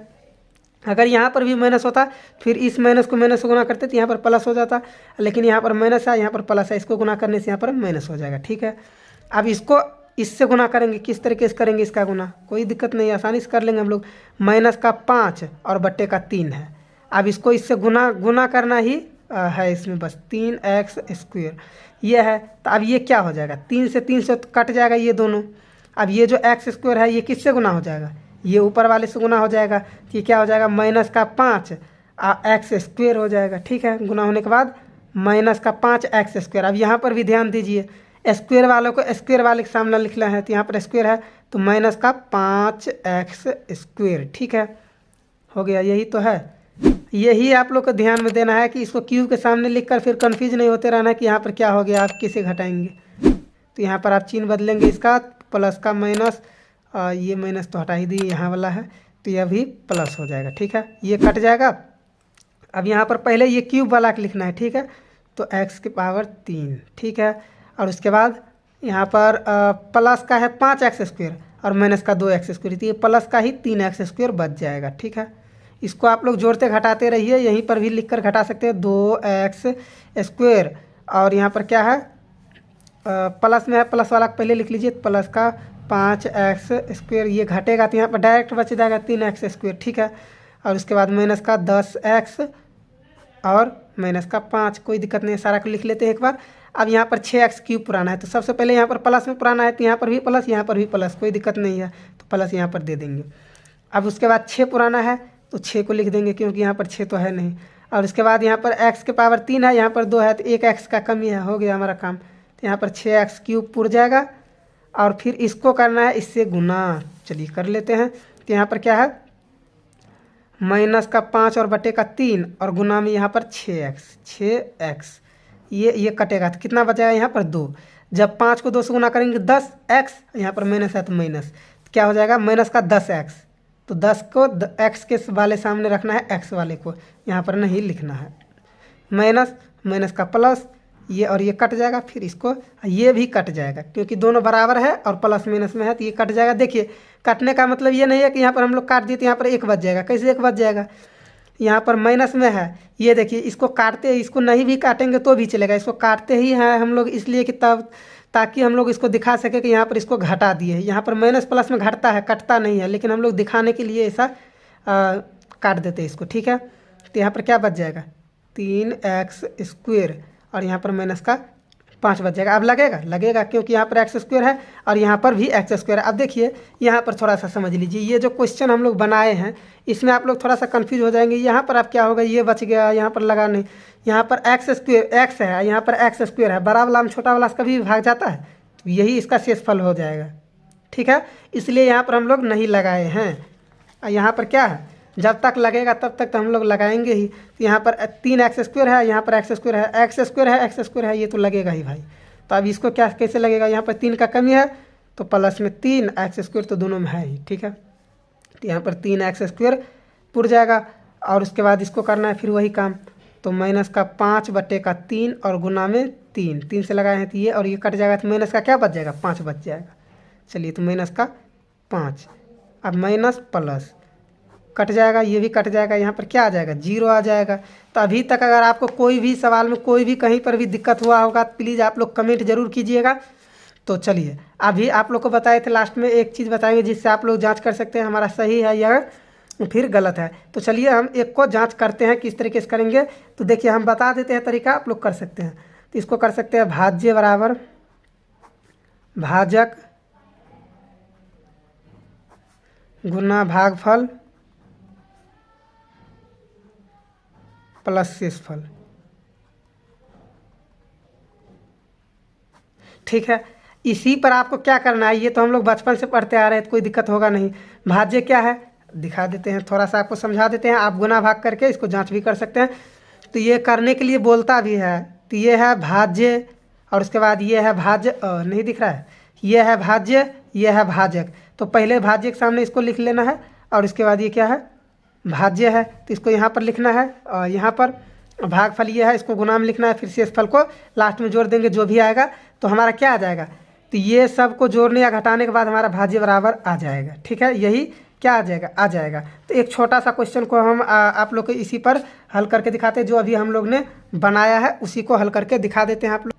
अगर यहाँ पर भी माइनस होता फिर इस माइनस को माइनस से गुना करते तो यहाँ पर प्लस हो जाता, लेकिन यहाँ पर माइनस है, यहाँ पर प्लस है, इसको गुना करने से यहाँ पर माइनस हो जाएगा। ठीक है, अब इसको इससे गुना करेंगे, किस तरीके से करेंगे इसका गुना, कोई दिक्कत नहीं, आसानी से कर लेंगे हम लोग। -5 और बट्टे का 3 है, अब इसको इससे गुना करना ही है इसमें, बस 3x² ये है। तो अब ये क्या हो जाएगा, 3 से 3 से कट जाएगा ये दोनों। अब ये जो x² है ये किससे गुना हो जाएगा, ये ऊपर वाले से गुना हो जाएगा, तो ये क्या हो जाएगा -5 x² हो जाएगा। ठीक है, गुना होने के बाद -5 x²। अब यहाँ पर भी ध्यान दीजिए, स्क्वायर वालों को स्क्वायर वाले के सामने लिखना है, तो यहाँ पर स्क्वायर है तो -5 x²। ठीक है, हो गया, यही तो है। यही आप लोग को ध्यान में देना है कि इसको क्यूब के सामने लिखकर फिर कंफ्यूज नहीं होते रहना कि यहाँ पर क्या हो गया, आप किसे घटाएंगे। तो यहाँ पर आप चिन्ह बदलेंगे इसका, प्लस का माइनस, ये माइनस तो हटा ही दिए, यहाँ वाला है तो यह भी प्लस हो जाएगा। ठीक है, ये कट जाएगा। अब यहाँ पर पहले ये क्यूब वाला लिखना है। ठीक है, तो x⁻3। ठीक है, और उसके बाद यहाँ पर प्लस का है 5x² और माइनस का 2x², तो ये प्लस का ही 3x² बच जाएगा। ठीक है, इसको आप लोग जोड़ते घटाते रहिए, यहीं पर भी लिखकर घटा सकते हैं 2x²। और यहाँ पर क्या है, प्लस में है, प्लस वाला पहले लिख लीजिए, प्लस का 5x², ये घटेगा तो यहाँ पर डायरेक्ट बच जाएगा 3x²। ठीक है, और उसके बाद माइनस का 10x और माइनस का 5, कोई दिक्कत नहीं है, सारा को लिख लेते हैं एक बार। अब यहाँ पर 6x³ पुराना है, तो सबसे पहले यहाँ पर प्लस में पुराना है, तो यहाँ पर भी प्लस, यहाँ पर भी प्लस, कोई दिक्कत नहीं है, तो प्लस यहाँ पर दे देंगे। अब उसके बाद 6 पुराना है तो 6 को लिख देंगे, क्योंकि यहाँ पर 6 तो है नहीं। और उसके बाद यहाँ पर x⁻3 है, यहाँ पर 2 है, तो 1 x का कमी है, हो गया हमारा काम। तो यहाँ पर 6x³ पुर जाएगा, और फिर इसको करना है इससे गुना, चलिए कर लेते हैं। तो यहाँ पर क्या है, -5 और बट्टे का 3 और गुना में यहाँ पर 6x, ये कटेगा तो कितना बचेगा यहाँ पर 2। जब 5 को 2 से गुना करेंगे 10x, यहाँ पर माइनस है तो माइनस, तो क्या हो जाएगा माइनस का 10x, तो 10 को x के वाले सामने रखना है, x वाले को यहाँ पर नहीं लिखना है। माइनस का प्लस, ये और ये कट जाएगा, फिर इसको ये भी कट जाएगा, क्योंकि दोनों बराबर है और प्लस माइनस में है तो ये कट जाएगा। देखिए, कटने का मतलब ये नहीं है कि यहाँ पर हम लोग काट दिए तो यहाँ पर 1 बच जाएगा, कैसे 1 बच जाएगा, यहाँ पर माइनस में है, ये देखिए, इसको काटते, इसको नहीं भी काटेंगे तो भी चलेगा, इसको काटते ही हैं हम लोग इसलिए कि तब ताकि हम लोग इसको दिखा सके कि यहाँ पर इसको घटा दिए। यहाँ पर माइनस प्लस में घटता है, कटता नहीं है, लेकिन हम लोग दिखाने के लिए ऐसा काट देते हैं इसको। ठीक है, तो यहाँ पर क्या बच जाएगा 3x² और यहाँ पर माइनस का 5 बच जाएगा। अब लगेगा क्योंकि यहाँ पर x² है और यहाँ पर भी x² है। अब देखिए, यहाँ पर थोड़ा सा समझ लीजिए, ये जो क्वेश्चन हम लोग बनाए हैं इसमें आप लोग थोड़ा सा कंफ्यूज हो जाएंगे। यहाँ पर आप क्या होगा, ये बच गया, यहाँ पर लगा नहीं, यहाँ पर x है, यहाँ पर x² है, बड़ा वाला में छोटा वाला कभी भाग जाता है, तो यही इसका शेषफल हो जाएगा। ठीक है, इसलिए यहाँ पर हम लोग नहीं लगाए हैं। और यहाँ पर क्या है, जब तक लगेगा तब तक तो हम लोग लगाएंगे ही। तो यहाँ पर 3x² है, यहाँ पर x² है, x² है, ये तो लगेगा ही भाई। तो अब इसको क्या कैसे लगेगा, यहाँ पर 3 का कमी है तो प्लस में 3x² तो दोनों में है ही। ठीक है, तो यहाँ पर 3x² पुर जाएगा, और उसके बाद इसको करना है फिर वही काम, तो -5 बट्टे का 3 और गुना में 3 से लगाए हैं तो ये और ये कट जाएगा, तो माइनस का क्या बच जाएगा 5 बच जाएगा। चलिए, तो -5, अब माइनस प्लस कट जाएगा, ये भी कट जाएगा, यहाँ पर क्या आ जाएगा 0 आ जाएगा। तो अभी तक अगर आपको कोई भी सवाल में कोई भी कहीं पर भी दिक्कत हुआ होगा तो प्लीज़ आप लोग कमेंट जरूर कीजिएगा। तो चलिए, अभी आप लोग को बताए थे, लास्ट में एक चीज़ बताएंगे जिससे आप लोग जांच कर सकते हैं हमारा सही है या फिर गलत है। तो चलिए हम एक को जांच करते हैं किस तरीके से करेंगे। तो देखिए, हम बता देते हैं तरीका, आप लोग कर सकते हैं। तो इसको कर सकते हैं भाज्य बराबर भाजक गुना भागफल प्लस शेषफल। ठीक है, इसी पर आपको क्या करना है, ये तो हम लोग बचपन से पढ़ते आ रहे हैं तो कोई दिक्कत होगा नहीं। भाज्य क्या है दिखा देते हैं, थोड़ा सा आपको समझा देते हैं, आप गुना भाग करके इसको जांच भी कर सकते हैं। तो ये करने के लिए बोलता भी है, तो ये है भाज्य और उसके बाद ये है भाज्य, नहीं दिख रहा है, ये है भाज्य, ये है भाजक। तो पहले भाज्य के सामने इसको लिख लेना है, और इसके बाद ये क्या है भाज्य है, तो इसको यहाँ पर लिखना है, और यहाँ पर भागफल ये है, इसको गुना में लिखना है, फिर शेषफल को लास्ट में जोड़ देंगे, जो भी आएगा तो हमारा क्या आ जाएगा। तो ये सब को जोड़ने या घटाने के बाद हमारा भाज्य बराबर आ जाएगा। ठीक है, यही क्या आ जाएगा, आ जाएगा। तो एक छोटा सा क्वेश्चन को हम आप लोग को इसी पर हल करके दिखाते हैं, जो अभी हम लोग ने बनाया है उसी को हल करके दिखा देते हैं आप लोग।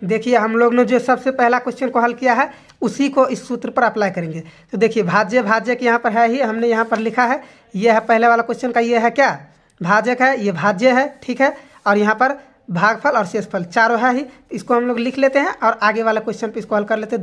देखिए हम लोग ने जो सबसे पहला क्वेश्चन को हल किया है उसी को इस सूत्र पर अप्लाई करेंगे। तो देखिए भाज्य भाज्यक यहाँ पर है ही, हमने यहाँ पर लिखा है, ये है पहले वाला क्वेश्चन का, ये है क्या, भाजक है, ये भाज्य है, ठीक है। और यहाँ पर भागफल और शेषफल चारों है ही, इसको हम लोग लिख लेते हैं और आगे वाला क्वेश्चन पे इसको हल कर लेते हैं।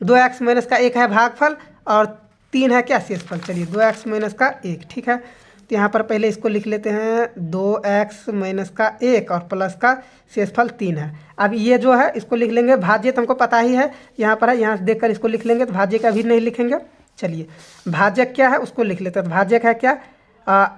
2x माइनस का 1 है भागफल और 3 है क्या, शेषफल। चलिए 2x माइनस का 1, ठीक है। तो यहाँ पर पहले इसको लिख लेते हैं 2x माइनस का 1 और प्लस का शेषफल 3 है। अब ये जो है इसको लिख लेंगे, भाज्य तो हमको पता ही है, यहाँ पर है, यहाँ से देख कर इसको लिख लेंगे, तो भाज्य का भी नहीं लिखेंगे। चलिए भाजक क्या है उसको लिख लेते हैं। तो भाजक है क्या,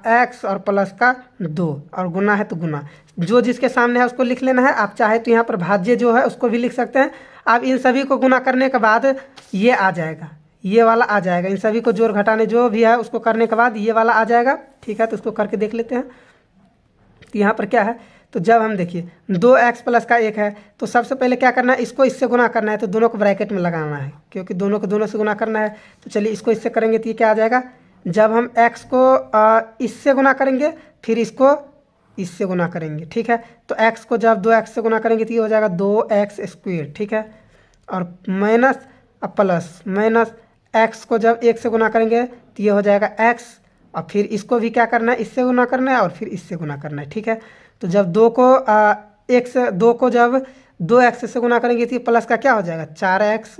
x और प्लस का 2 और गुना है तो गुना, जो जिसके सामने है उसको लिख लेना है। आप चाहे तो यहाँ पर भाज्य जो है उसको भी लिख सकते हैं। अब इन सभी को गुना करने के बाद ये आ जाएगा, ये वाला आ जाएगा, इन सभी को जोड़ घटाने जो भी है उसको करने के बाद ये वाला आ जाएगा, ठीक है। तो उसको करके देख लेते हैं। तो यहाँ पर क्या है, तो जब हम देखिए 2x प्लस का 1 है तो सबसे पहले क्या करना है, इसको इससे गुना करना है, तो दोनों को ब्रैकेट में लगाना है क्योंकि दोनों को दोनों से गुना करना है। तो चलिए इसको इससे करेंगे तो ये क्या आ जाएगा, जब हम x को इससे गुना करेंगे फिर इसको इससे गुना करेंगे, ठीक है। तो x को जब 2x से गुना करेंगे तो ये हो जाएगा 2x स्क्वायर, ठीक है। और माइनस प्लस माइनस x को जब 1 से गुना करेंगे तो ये हो जाएगा x, और फिर इसको भी क्या करना है, इससे गुना करना है और फिर इससे गुना करना है, ठीक है। तो जब 2 को जब 2x से गुना करेंगे तो ये प्लस का क्या हो जाएगा 4x,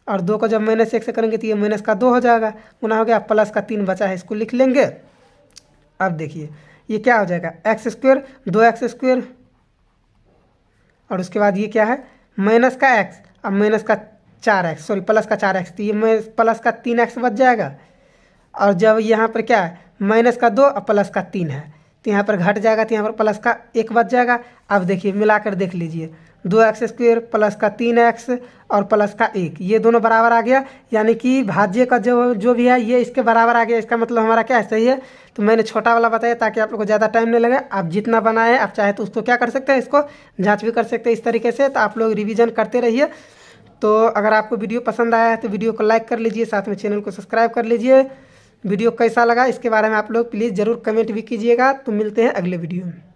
और 2 को जब माइनस 1 से करेंगे तो ये माइनस का 2 हो जाएगा, गुना हो गया, प्लस का 3 बचा है, इसको लिख लेंगे। अब देखिए ये क्या हो जाएगा x स्क्वायर 2x स्क्वायर, और उसके बाद ये क्या है माइनस का x और माइनस का 4x, सॉरी प्लस का 4x, तो ये प्लस का 3x बच जाएगा। और जब यहाँ पर क्या है माइनस का 2 और प्लस का 3 है तो यहाँ पर घट जाएगा, तो यहाँ पर प्लस का 1 बच जाएगा। अब देखिए मिलाकर देख लीजिए, 2x स्क्वायर प्लस का 3x और प्लस का 1, ये दोनों बराबर आ गया, यानी कि भाज्य का जो भी है ये इसके बराबर आ गया। इसका मतलब हमारा क्या है, सही है। तो मैंने छोटा वाला बताया ताकि आप लोग को ज़्यादा टाइम नहीं लगे। आप जितना बनाए आप चाहे तो उसको क्या कर सकते हैं, इसको जाँच भी कर सकते हैं इस तरीके से। तो आप लोग रिविज़न करते रहिए। तो अगर आपको वीडियो पसंद आया है तो वीडियो को लाइक कर लीजिए, साथ में चैनल को सब्सक्राइब कर लीजिए। वीडियो कैसा लगा इसके बारे में आप लोग प्लीज़ ज़रूर कमेंट भी कीजिएगा। तो मिलते हैं अगले वीडियो में।